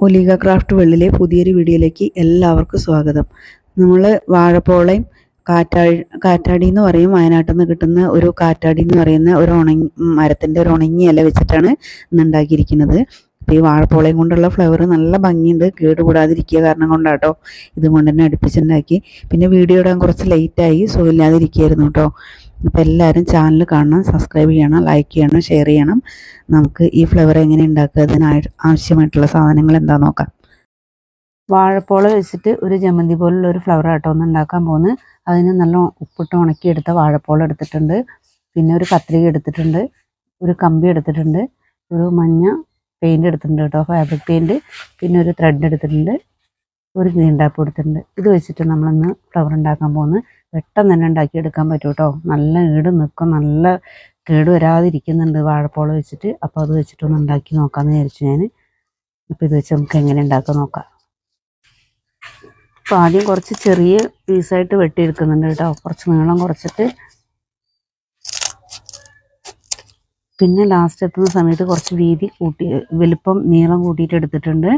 ഒലീഗ craft വേൾഡിലെ പുതിയൊരു വീഡിയോയിലേക്ക് എല്ലാവർക്കും സ്വാഗതം. നമ്മൾ വാഴപ്പോളയും കാറ്റാടി എന്ന് പറയും, വയനാട്ടിൽ നിന്ന് കിട്ടുന്ന ഒരു കാറ്റാടി എന്ന് പറയുന്ന ഒരു മരത്തിൻ്റെ ഒരു ഉണങ്ങിയ ഇല വെച്ചിട്ടാണ് ഇന്ന് ഉണ്ടാക്കിയിരിക്കുന്നത്. അപ്പോൾ ഈ വാഴപ്പോളയും കൊണ്ടുള്ള ഫ്ലവർ നല്ല ഭംഗിയുണ്ട്, കേടുകൂടാതിരിക്കുക കാരണം കൊണ്ടാട്ടോ ഇതുകൊണ്ട് തന്നെ അടുപ്പിച്ചുണ്ടാക്കി. പിന്നെ വീഡിയോ ഇടാൻ കുറച്ച് ലേറ്റായി, സുഖമില്ലാതിരിക്കുകയായിരുന്നു കേട്ടോ. അപ്പോൾ എല്ലാവരും ചാനൽ കാണണം, സബ്സ്ക്രൈബ് ചെയ്യണം, ലൈക്ക് ചെയ്യണം, ഷെയർ ചെയ്യണം. നമുക്ക് ഈ ഫ്ലവർ എങ്ങനെ ഉണ്ടാക്കുക, ആവശ്യമായിട്ടുള്ള സാധനങ്ങൾ എന്താ നോക്കാം. വാഴപ്പോള വെച്ചിട്ട് ഒരു ജമന്തി പോലുള്ള ഒരു ഫ്ലവർ ആട്ടോ ഒന്ന് ഉണ്ടാക്കാൻ പോകുന്നത്. അതിന് നല്ല ഉപ്പിട്ട് ഉണക്കിയെടുത്ത വാഴപ്പോള എടുത്തിട്ടുണ്ട്, പിന്നെ ഒരു കത്രിക എടുത്തിട്ടുണ്ട്, ഒരു കമ്പി എടുത്തിട്ടുണ്ട്, ഒരു മഞ്ഞ പെയിൻറ് എടുത്തിട്ടുണ്ട് കേട്ടോ, ഫാബ്രിക് പെയിൻറ്, പിന്നെ ഒരു ത്രെഡ് എടുത്തിട്ടുണ്ട്, ഒരു ഗ്രീൻ ടാപ്പ് എടുത്തിട്ടുണ്ട്. ഇത് വെച്ചിട്ട് നമ്മളിന്ന് ഫ്ലവർ ഉണ്ടാക്കാൻ പോകുന്നത്. പെട്ടെന്ന് തന്നെ ഉണ്ടാക്കിയെടുക്കാൻ പറ്റും കേട്ടോ, നല്ല ഈട് നിൽക്കും, നല്ല കേട് വരാതിരിക്കുന്നുണ്ട് വാഴപ്പോള വെച്ചിട്ട്. അപ്പോൾ അത് വെച്ചിട്ടൊന്ന് ഉണ്ടാക്കി നോക്കാമെന്ന് വിചാരിച്ചു ഞാൻ. അപ്പോൾ ഇത് വെച്ച് നമുക്ക് എങ്ങനെ ഉണ്ടാക്കാൻ നോക്കാം. അപ്പോൾ ആദ്യം കുറച്ച് ചെറിയ പീസായിട്ട് വെട്ടിയെടുക്കുന്നുണ്ട് കേട്ടോ, കുറച്ച് നീളം കുറച്ചിട്ട്. പിന്നെ ലാസ്റ്റ് എത്തുന്ന സമയത്ത് കുറച്ച് വീതി വലിപ്പം നീളം കൂട്ടിയിട്ട് എടുത്തിട്ടുണ്ട്.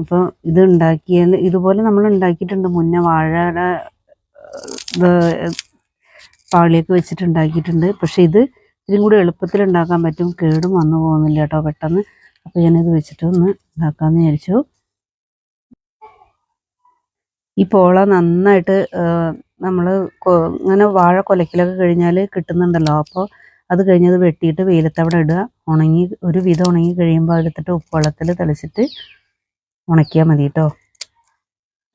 അപ്പോൾ ഇത് ഉണ്ടാക്കിയാൽ ഇതുപോലെ നമ്മൾ ഉണ്ടാക്കിയിട്ടുണ്ട് മുന്നേ, വാഴയുടെ പാളിയൊക്കെ വെച്ചിട്ട് ഉണ്ടാക്കിയിട്ടുണ്ട്. പക്ഷേ ഇത് ഇതിനും കൂടി എളുപ്പത്തിൽ ഉണ്ടാക്കാൻ പറ്റും, കേടും വന്നു പോകുന്നില്ല കേട്ടോ പെട്ടെന്ന്. അപ്പോൾ ഞാനിത് വെച്ചിട്ട് ഒന്ന് ഉണ്ടാക്കാമെന്ന് വിചാരിച്ചു. ഈ പോള നന്നായിട്ട് നമ്മൾ ഇങ്ങനെ വാഴ കൊലക്കിലൊക്കെ കഴിഞ്ഞാൽ കിട്ടുന്നുണ്ടല്ലോ, അപ്പോൾ അത് കഴിഞ്ഞത് വെട്ടിയിട്ട് വെയിലത്തവിടെ ഇടുക. ഒരു വിധം ഉണങ്ങി കഴിയുമ്പോൾ എടുത്തിട്ട് ഉപ്പുവെള്ളത്തിൽ തെളിച്ചിട്ട് ഉണക്കിയാൽ മതി കേട്ടോ.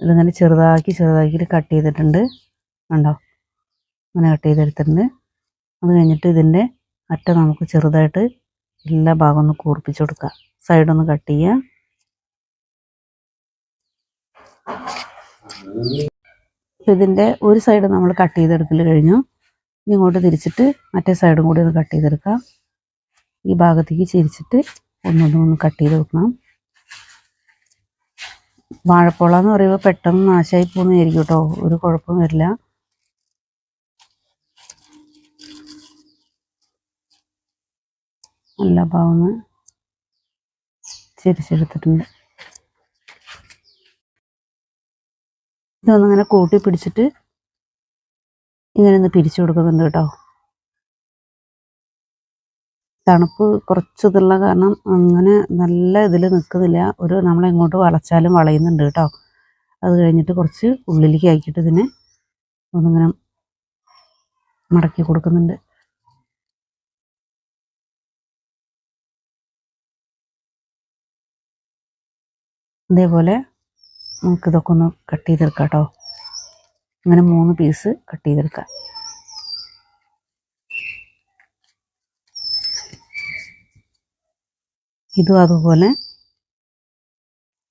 ഇതിങ്ങനെ ചെറുതാക്കിയിട്ട് കട്ട് ചെയ്തിട്ടുണ്ട് കണ്ടോ, അങ്ങനെ കട്ട് ചെയ്തെടുത്തിട്ടുണ്ട്. അത് കഴിഞ്ഞിട്ട് ഇതിൻ്റെ അറ്റം നമുക്ക് ചെറുതായിട്ട് എല്ലാ ഭാഗവും ഒന്ന് കൂർപ്പിച്ച് കൊടുക്കുക, സൈഡൊന്ന് കട്ട് ചെയ്യുക. ഇതിൻ്റെ ഒരു സൈഡ് നമ്മൾ കട്ട് ചെയ്തെടുക്കൽ കഴിഞ്ഞു. ഇനി ഇങ്ങോട്ട് തിരിച്ചിട്ട് മറ്റേ സൈഡും കൂടി ഒന്ന് കട്ട് ചെയ്തെടുക്കാം. ഈ ഭാഗത്തേക്ക് ചിരിച്ചിട്ട് ഒന്നൊന്ന് കട്ട് ചെയ്ത് വെക്കണം. വാഴപ്പോള എന്ന് പറയുമ്പോൾ പെട്ടെന്ന് നാശമായി പോകുന്നതായിരിക്കും കേട്ടോ, ഒരു കുഴപ്പവും വരില്ല. എല്ലാ ഭാഗവും ചിരിച്ചെടുത്തിട്ടുണ്ട്. ഇതൊന്നിങ്ങനെ കൂട്ടി പിടിച്ചിട്ട് ഇങ്ങനെ ഒന്ന് പിരിച്ചു കൊടുക്കുന്നുണ്ട് കേട്ടോ. തണുപ്പ് കുറച്ച് ഇതുള്ള കാരണം അങ്ങനെ നല്ല ഇതിൽ നിൽക്കുന്നില്ല, നമ്മളെങ്ങോട്ട് വളച്ചാലും വളയുന്നുണ്ട് കേട്ടോ. അത് കഴിഞ്ഞിട്ട് കുറച്ച് ഉള്ളിലേക്ക് ആക്കിയിട്ട് ഇതിനെ ഒന്നിങ്ങനെ മടക്കി കൊടുക്കുന്നുണ്ട്. ഇതേപോലെ നമുക്കിതൊക്കെ ഒന്ന് കട്ട് ചെയ്തെടുക്കാം കേട്ടോ. അങ്ങനെ 3 പീസ് കട്ട് ചെയ്തെടുക്കാം. ഇതും അതുപോലെ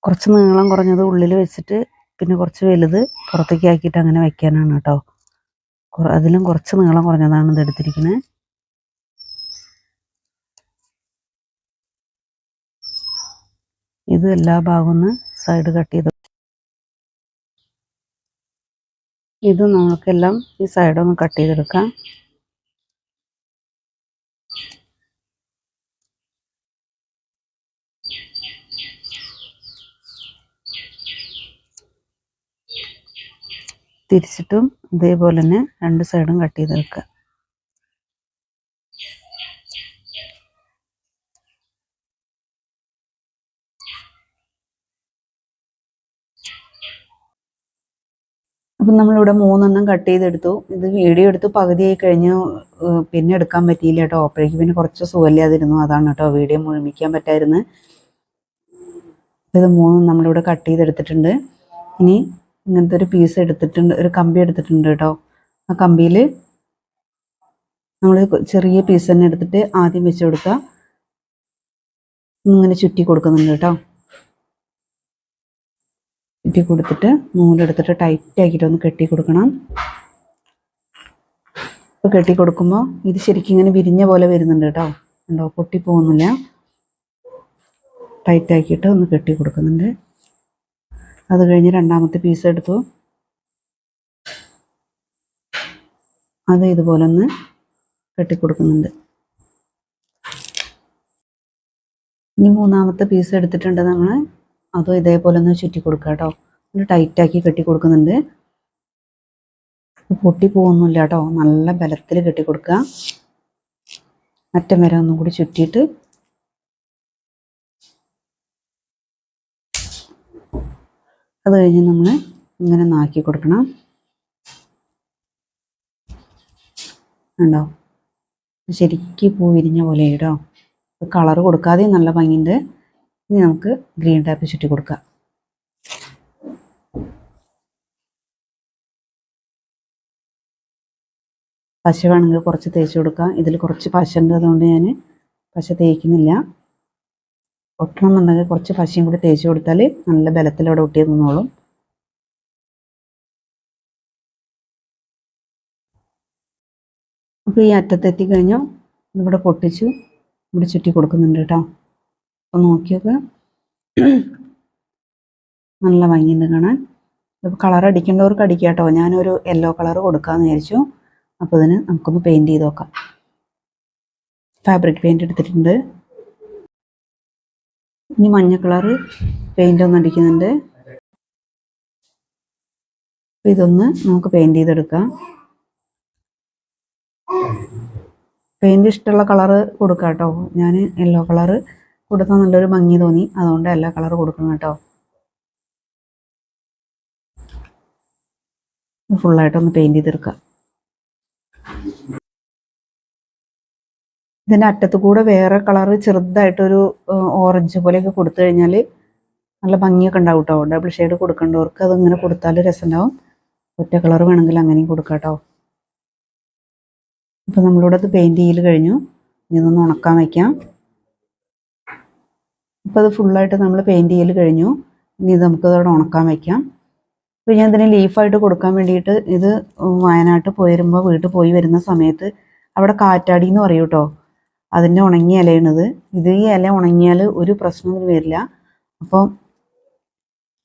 കുറച്ച് നീളം കുറഞ്ഞത് ഉള്ളിൽ വെച്ചിട്ട് പിന്നെ കുറച്ച് വലുത് പുറത്തേക്ക് ആക്കിയിട്ട് അങ്ങനെ വെക്കാനാണ് കേട്ടോ. അതിലും കുറച്ച് നീളം കുറഞ്ഞതാണ് ഇത് എടുത്തിരിക്കുന്നത്. ഇത് എല്ലാ ഭാഗവും ഒന്ന് സൈഡ് കട്ട് ചെയ്ത്, ഇത് നമുക്കെല്ലാം ഈ സൈഡൊന്ന് കട്ട് ചെയ്തെടുക്കാം. തിരിച്ചിട്ടും ഇതേപോലെ തന്നെ 2 സൈഡും കട്ട് ചെയ്തെടുക്കുക. അപ്പം നമ്മളിവിടെ 3 എണ്ണം കട്ട് ചെയ്തെടുത്തു. ഇത് വീഡിയോ എടുത്ത് പകുതിയായി കഴിഞ്ഞു, പിന്നെ എടുക്കാൻ പറ്റിയില്ല കേട്ടോ. അപ്പോഴേക്ക് പിന്നെ കുറച്ച് സുഖമില്ലാതിരുന്നു, അതാണ് കേട്ടോ വീഡിയോ മുഴുമിക്കാൻ പറ്റായിരുന്നു. ഇത് 3 നമ്മളിവിടെ കട്ട് ചെയ്തെടുത്തിട്ടുണ്ട്. ഇനി ഇങ്ങനത്തെ ഒരു പീസ് എടുത്തിട്ടുണ്ട്, ഒരു കമ്പി എടുത്തിട്ടുണ്ട് കേട്ടോ. ആ കമ്പിയിൽ നമ്മൾ ചെറിയ പീസ് തന്നെ എടുത്തിട്ട് ആദ്യം വെച്ച് കൊടുക്കുക. ഇങ്ങനെ ചുറ്റി കൊടുക്കുന്നുണ്ട് കേട്ടോ. ചുറ്റി കൊടുത്തിട്ട് നൂലെടുത്തിട്ട് ടൈറ്റ് ആക്കിയിട്ട് ഒന്ന് കെട്ടി കൊടുക്കണം. ഇപ്പോൾ കെട്ടി കൊടുക്കുമ്പോൾ ഇത് ശരിക്കും ഇങ്ങനെ വിരിഞ്ഞ പോലെ വരുന്നുണ്ട് കേട്ടോ, ഉണ്ടോ, പൊട്ടിപ്പോകുന്നില്ല. ടൈറ്റ് ആക്കിയിട്ട് ഒന്ന് കെട്ടി കൊടുക്കുന്നുണ്ട്. അത് കഴിഞ്ഞ് രണ്ടാമത്തെ പീസ് എടുത്തു, അത് ഇതുപോലെ ഒന്ന് കെട്ടിക്കൊടുക്കുന്നുണ്ട്. ഇനി മൂന്നാമത്തെ പീസ് എടുത്തിട്ടുണ്ട് നമ്മൾ, അതും ഇതേപോലെ ഒന്ന് ചുറ്റി കൊടുക്കുക കേട്ടോ. ഒന്ന് ടൈറ്റാക്കി കെട്ടി കൊടുക്കുന്നുണ്ട്. പൊട്ടി പോകുന്നില്ല കേട്ടോ. നല്ല ബലത്തിൽ കെട്ടി കൊടുക്കുക. അറ്റം വരെ ഒന്നും കൂടി ചുറ്റിയിട്ട് അത് കഴിഞ്ഞ് നമ്മൾ ഇങ്ങനെ നാക്കി കൊടുക്കണം. ഉണ്ടോ? ശരിക്ക് പൂ വിരിഞ്ഞ പോലെ കേട്ടോ. കളർ കൊടുക്കാതെ നല്ല ഭംഗിയുണ്ട്. ഇനി നമുക്ക് ഗ്രീൻ ടാപ്പ് ചുറ്റി കൊടുക്കാം. പശ വേണമെങ്കിൽ കുറച്ച് തേച്ച് കൊടുക്കാം. ഇതിൽ കുറച്ച് പശ ഉണ്ട്, അതുകൊണ്ട് ഞാൻ പശ തേക്കുന്നില്ല. ഒട്ടണം എന്നുണ്ടെങ്കിൽ കുറച്ച് പശയും കൂടി തേച്ച് കൊടുത്താൽ നല്ല ബലത്തിൽ അവിടെ ഒട്ടി നിന്നോളും. അപ്പോൾ ഈ അറ്റത്തെത്തി കഴിഞ്ഞു ഇവിടെ പൊട്ടിച്ചു ഇവിടെ ചുറ്റി കൊടുക്കുന്നുണ്ട് കേട്ടോ. അപ്പോൾ നോക്കിയൊക്കെ നല്ല ഭംഗിയുണ്ട് കാണാൻ. ഇപ്പോൾ കളർ അടിക്കേണ്ടവർക്ക് അടിക്കാം കേട്ടോ. ഞാനൊരു യെല്ലോ കളർ കൊടുക്കാമെന്ന് വിചാരിച്ചു. അപ്പോൾ ഇതിന് നമുക്കൊന്ന് പെയിൻറ് ചെയ്ത് നോക്കാം. ഫാബ്രിക് പെയിൻറ് എടുത്തിട്ടുണ്ട്. ഇനി മഞ്ഞ കളർ പെയിൻ്റ് ഒന്ന് അടിക്കുന്നുണ്ട്. ഇതൊന്ന് നമുക്ക് പെയിൻറ് ചെയ്തെടുക്കാം. പെയിൻറ് ഇഷ്ടമുള്ള കളറ് കൊടുക്കാം കേട്ടോ. ഞാൻ യെല്ലോ കളറ് കൊടുത്താൽ നല്ലൊരു ഭംഗി തോന്നി, അതുകൊണ്ട് എല്ലാ കളർ കൊടുക്കണം കേട്ടോ. ഫുള്ളായിട്ടൊന്ന് പെയിൻറ് ചെയ്തെടുക്കാം. ഇതിൻ്റെ അറ്റത്ത് കൂടെ വേറെ കളറ് ചെറുതായിട്ടൊരു ഓറഞ്ച് പോലെയൊക്കെ കൊടുത്തു കഴിഞ്ഞാൽ നല്ല ഭംഗിയൊക്കെ ഉണ്ടാവും കേട്ടോ. ഡബിൾ ഷെയ്ഡ് കൊടുക്കേണ്ടവർക്ക് അതിങ്ങനെ കൊടുത്താൽ രസമുണ്ടാവും. ഒറ്റ കളർ വേണമെങ്കിൽ അങ്ങനെയും കൊടുക്കാം കേട്ടോ. അപ്പോൾ നമ്മളിവിടെ അത് പെയിൻറ് ചെയ്യൽ കഴിഞ്ഞു. ഇതൊന്ന് ഉണക്കാൻ വയ്ക്കാം. ഇപ്പോൾ അത് ഫുള്ളായിട്ട് നമ്മൾ പെയിൻറ് ചെയ്യൽ കഴിഞ്ഞു. ഇനി ഇത് നമുക്കതവിടെ ഉണക്കാൻ വയ്ക്കാം. അപ്പോൾ ഞാൻ ഇതിന് ലീഫായിട്ട് കൊടുക്കാൻ വേണ്ടിയിട്ട് ഇത് വയനാട്ട് പോയിരുമ്പോൾ വീട്ടിൽ പോയി വരുന്ന സമയത്ത് അവിടെ കാറ്റാടി എന്ന് പറയും കേട്ടോ. അതിൻ്റെ ഉണങ്ങിയ ഇലയാണിത്. ഇത് ഈ ഇല ഉണങ്ങിയാൽ ഒരു പ്രശ്നമൊന്നും വരില്ല. അപ്പോൾ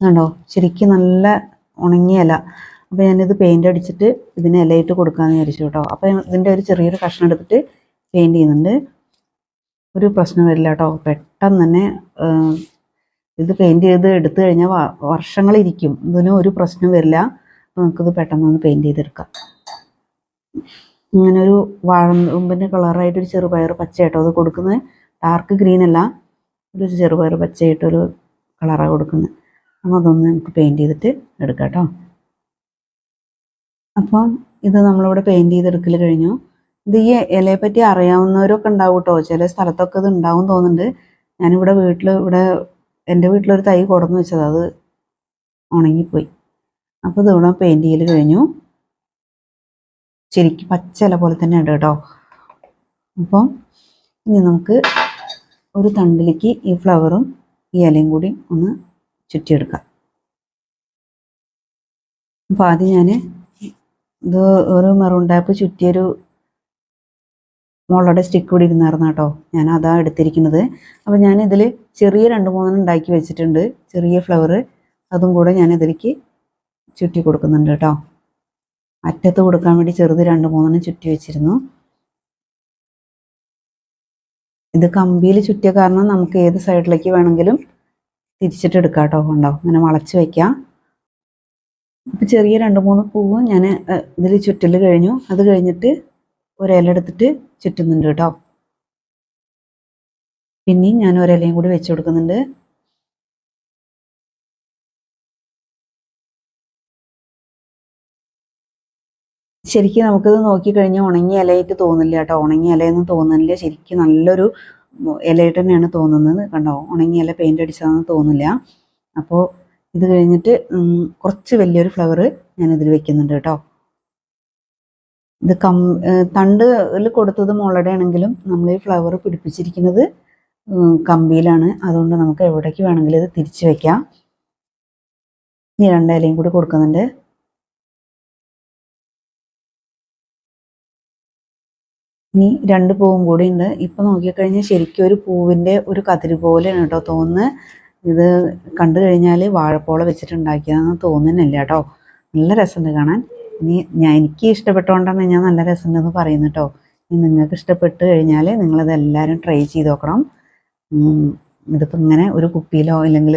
കണ്ടോ, ശരിക്കും നല്ല ഉണങ്ങിയ ഇല. അപ്പോൾ ഞാനിത് പെയിൻ്റ് അടിച്ചിട്ട് ഇതിന് ഇലയിട്ട് കൊടുക്കാമെന്ന് വിചാരിച്ചു കേട്ടോ. അപ്പോൾ ഇതിൻ്റെ ഒരു ചെറിയൊരു കഷ്ണം എടുത്തിട്ട് പെയിൻറ് ചെയ്യുന്നുണ്ട്. ഒരു പ്രശ്നം വരില്ല കേട്ടോ. പെട്ടെന്ന് തന്നെ ഇത് പെയിൻറ് ചെയ്ത് എടുത്തു കഴിഞ്ഞാൽ വർഷങ്ങളിരിക്കും. ഇതിന് ഒരു പ്രശ്നം വരില്ല. അപ്പോൾ നമുക്കിത് പെട്ടെന്നൊന്ന് പെയിൻറ് ചെയ്തെടുക്കാം. ഇങ്ങനെ ഒരു വാഴമ്പൻ്റെ കളറായിട്ടൊരു ചെറുപയർ പച്ചയായിട്ടോ അത് കൊടുക്കുന്നത്. ഡാർക്ക് ഗ്രീൻ അല്ല, ഒരു ചെറുപയർ പച്ചയായിട്ടൊരു കളറാണ് കൊടുക്കുന്നത്. അപ്പോൾ അതൊന്ന് നമുക്ക് പെയിൻറ് ചെയ്തിട്ട് എടുക്കാം കേട്ടോ. അപ്പം ഇത് നമ്മളിവിടെ പെയിൻറ് ചെയ്തെടുക്കൽ കഴിഞ്ഞു. ഇത് ഈ ഇലയെ പറ്റി അറിയാവുന്നവരൊക്കെ ഉണ്ടാവും കേട്ടോ. ചില സ്ഥലത്തൊക്കെ ഇത് ഉണ്ടാവും തോന്നുന്നുണ്ട്. ഞാനിവിടെ ഇവിടെ എൻ്റെ വീട്ടിലൊരു തൈ കൊടുന്ന് വെച്ചത്, അത് ഉണങ്ങിപ്പോയി. അപ്പോൾ ഇതിവിടെ പെയിൻറ് ചെയ്യൽ കഴിഞ്ഞു. ശരിക്കും പച്ച ഇല പോലെ തന്നെ ഉണ്ട് കേട്ടോ. അപ്പം ഇനി നമുക്ക് ഒരു തണ്ടിലേക്ക് ഈ ഫ്ലവറും ഈ ഇലയും കൂടി ഒന്ന് ചുറ്റിയെടുക്കാം. അപ്പോൾ ആദ്യം ഞാൻ ഇത് ഒരു മെറൂൺ ടാപ്പ് ചുറ്റിയൊരു മുളയുടെ സ്റ്റിക്ക് കൂടി ഇരുന്നായിരുന്നു കേട്ടോ. ഞാൻ അതാ എടുത്തിരിക്കുന്നത്. അപ്പോൾ ഞാൻ ഇതിൽ ചെറിയ 2-3 ഉണ്ടാക്കി വെച്ചിട്ടുണ്ട്, ചെറിയ ഫ്ലവർ. അതും കൂടെ ഞാൻ ഇതിലേക്ക് ചുറ്റി കൊടുക്കുന്നുണ്ട് കേട്ടോ. അറ്റത്ത് കൊടുക്കാൻ വേണ്ടി ചെറുത് 2-3 ചുറ്റി വെച്ചിരുന്നു. ഇത് കമ്പിയിൽ ചുറ്റിയ കാരണം നമുക്ക് ഏത് സൈഡിലേക്ക് വേണമെങ്കിലും തിരിച്ചിട്ട് എടുക്കാം കേട്ടോ. ഉണ്ടോ, ഇങ്ങനെ വളച്ച് വയ്ക്കാം. അപ്പോൾ ചെറിയ 2-3 പൂവ് ഞാൻ ഇതിൽ ചുറ്റൽ കഴിഞ്ഞു. അത് കഴിഞ്ഞിട്ട് ഒരില എടുത്തിട്ട് ചുറ്റുന്നുണ്ട് കേട്ടോ. പിന്നെയും ഞാൻ ഒരിലയും കൂടി വെച്ച് കൊടുക്കുന്നുണ്ട്. ശരിക്കും നമുക്കിത് നോക്കിക്കഴിഞ്ഞാൽ ഉണങ്ങിയ ഇലയായിട്ട് തോന്നില്ല കേട്ടോ. ഉണങ്ങിയ ഇലയൊന്നും തോന്നുന്നില്ല. ശരിക്കും നല്ലൊരു ഇലയായിട്ട് തന്നെയാണ് തോന്നുന്നത്. കണ്ടോ, ഉണങ്ങിയ ഇല പെയിൻ്റ് അടിച്ചതാണെന്ന് തോന്നില്ല. അപ്പോൾ ഇത് കഴിഞ്ഞിട്ട് കുറച്ച് വലിയൊരു ഫ്ലവർ ഞാനിതിൽ വെക്കുന്നുണ്ട് കേട്ടോ. ഇത് തണ്ടിൽ കൊടുത്തത് മുളയുടെ ആണെങ്കിലും നമ്മൾ ഈ ഫ്ലവർ പിടിപ്പിച്ചിരിക്കുന്നത് കമ്പിയിലാണ്. അതുകൊണ്ട് നമുക്ക് എവിടേക്ക് വേണമെങ്കിലും ഇത് തിരിച്ച് വയ്ക്കാം. ഇനി 2 ഇലയും കൂടി കൊടുക്കുന്നുണ്ട്. ഇനി 2 പൂവും കൂടി ഉണ്ട്. ഇപ്പം നോക്കിക്കഴിഞ്ഞാൽ ശരിക്കും ഒരു പൂവിൻ്റെ ഒരു കതിര് പോലെയാണ് കേട്ടോ തോന്നുന്നത്. ഇത് കണ്ടു കഴിഞ്ഞാൽ വാഴപ്പോള വെച്ചിട്ടുണ്ടാക്കിയതാണെന്ന് തോന്നുന്നില്ല കേട്ടോ. നല്ല രസമുണ്ട് കാണാൻ. ഇനി എനിക്ക് ഇഷ്ടപ്പെട്ടുകൊണ്ടാണ് ഞാൻ നല്ല രസമുണ്ടെന്ന് പറയുന്നത് കേട്ടോ. ഇനി നിങ്ങൾക്ക് ഇഷ്ടപ്പെട്ട് കഴിഞ്ഞാൽ നിങ്ങളത് എല്ലാവരും ട്രൈ ചെയ്ത് നോക്കണം. ഇതിപ്പോൾ ഇങ്ങനെ ഒരു കുപ്പിയിലോ അല്ലെങ്കിൽ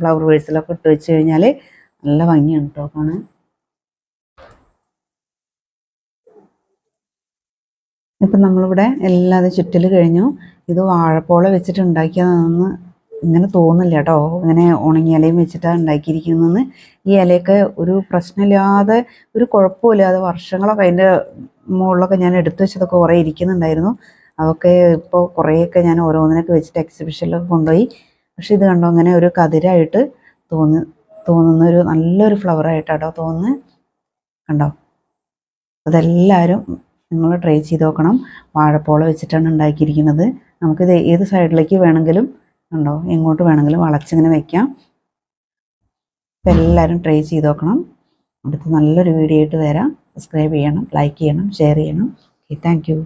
ഫ്ലവർ വേഴ്സിലൊക്കെ ഇട്ട് വെച്ച് കഴിഞ്ഞാൽ നല്ല ഭംഗിയാണ് കേട്ടോ കാണാൻ. ഇപ്പം നമ്മളിവിടെ എല്ലാതും ചുറ്റൽ കഴിഞ്ഞു. ഇത് വാഴപ്പോള വെച്ചിട്ട് ഉണ്ടാക്കിയതാണെന്ന് ഇങ്ങനെ തോന്നില്ല കേട്ടോ. ഇങ്ങനെ ഉണങ്ങിയ ഇലയും വെച്ചിട്ടാണ് ഉണ്ടാക്കിയിരിക്കുന്നതെന്ന്. ഈ ഇലയൊക്കെ ഒരു പ്രശ്നമില്ലാതെ, ഒരു കുഴപ്പമില്ലാതെ വർഷങ്ങളൊക്കെ അതിൻ്റെ മുകളിലൊക്കെ ഞാൻ എടുത്തു വെച്ചതൊക്കെ കുറേ ഇരിക്കുന്നുണ്ടായിരുന്നു. അതൊക്കെ ഇപ്പോൾ കുറേയൊക്കെ ഞാൻ ഓരോന്നിനൊക്കെ വെച്ചിട്ട് എക്സിബിഷനിലൊക്കെ കൊണ്ടുപോയി. പക്ഷെ ഇത് കണ്ടോ, അങ്ങനെ ഒരു കതിരായിട്ട് തോന്നുന്ന ഒരു നല്ലൊരു ഫ്ലവറായിട്ടാട്ടോ തോന്നുന്നത്. കണ്ടോ, അതെല്ലാവരും നിങ്ങൾ ട്രൈ ചെയ്ത് നോക്കണം. വാഴപ്പോള വെച്ചിട്ടാണ് ഉണ്ടാക്കിയിരിക്കുന്നത്. നമുക്കിത് ഏത് സൈഡിലേക്ക് വേണമെങ്കിലും, കണ്ടോ, എങ്ങോട്ട് വേണമെങ്കിലും വളച്ചിങ്ങനെ വെക്കാം. അപ്പോൾ എല്ലാവരും ട്രൈ ചെയ്ത് നോക്കണം. അടുത്ത് നല്ലൊരു വീഡിയോ ആയിട്ട് വരാം. സബ്സ്ക്രൈബ് ചെയ്യണം, ലൈക്ക് ചെയ്യണം, ഷെയർ ചെയ്യണം. Okay, thank you.